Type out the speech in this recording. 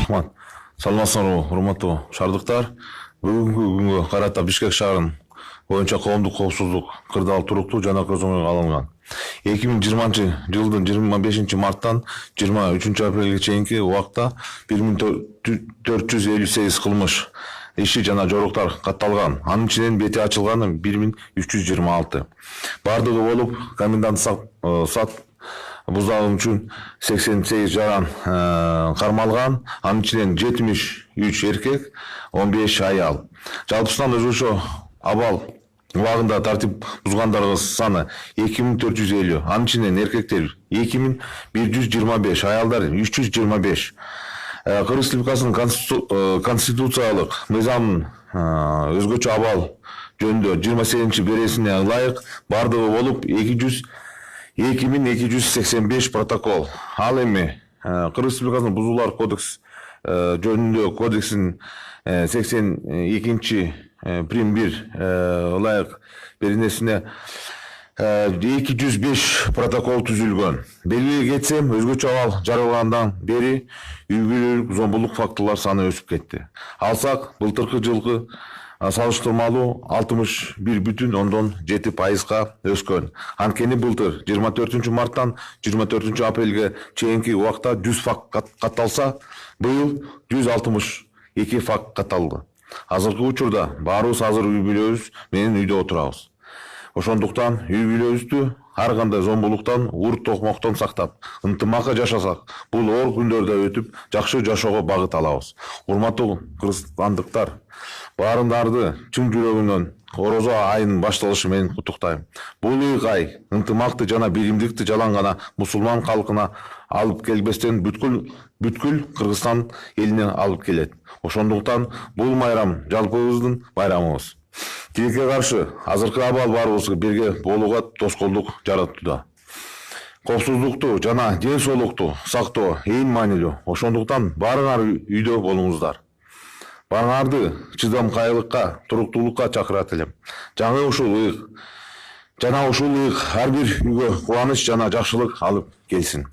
Рахмат. Саламатсыңарбы, урматтуу шаардыктар. Бүгүнкү күнгө карата Бишкек шаарынын боюнча коомдук коопсуздук кырдаал туруктуу жана көзөмөлгө алынган. 2020 жылдын 25 марттан 23 апрелге чейинки убакта 1458 кылмыш иши жана жоруктар катталган. Анын ичинен бети ачылганы 1326. Бардыгы болуп, комендант сат буздагы үчүн 88 жаран кармалган. Анын ичинен 73 эркек, 15 аял. Жалпысынан өзгөчө абал убагында тартип бузгандарга саны 2450. Анын ичинен эркектер 2125, аялдар 325. Кыргыз Республикасынын конституциялык мыйзамынын өзгөчө абал жөнүндө 28-бересине ылайык бардыгы болуп 2285 протокол. Ал эми Кыргыз Республикасынын бузуулар кодекс жөнүндө кодексинин 82 прим 1 ылайык беренесине 205 протокол түзүлгөн. Белгилей кетсем, өзгөчө абал жарыялгандан бери үй бүлөлүк зомбулук фактылар саны өсүп кетти. Алсак, былтыркы жылкы салыштырмалуу 61,7% өскөн. Анткени былтыр 24 марттан 24 апрелге чейинки убакта 100 факт катталса, быйыл 162 факт катталды. Азыркы учурда баарыбыз азыр үй бүлөбүз менен үйдө отурабыз. Ошондуктан үй бүлөбүздү ар кандай зомбулуктан, урт токмоктон сактап, ынтымакка жашасак, бул оор күндөрдө өтүп, жакшы жашоого багыт алабыз. Урматтуу кыргызстандыктар, баарыңдарды чын жүрөгүмдөн Орозо айынын башталышы менен куттуктайм. Бул ыйык ай ынтымакты жана биримдикти жалаң гана мусулман калкына алып келбестен бүткүл Кыргызстан элине алып келет. Ошондуктан бул майрам жалпыбыздын байрамыбыз. Тилекке каршы азыркы абал баарыбызга бирге болууга тоскоолдук жаратууда. Коопсуздукту жана ден соолукту сактоо эң маанилүү. Ошондуктан баарыңар үйдө болуңуздар. Баарыңарды чыдамкайлыкка, туруктуулукка чакырат элем. Жана ушул ыйык ар бир үйгө кубаныч жана жакшылык алып келсин.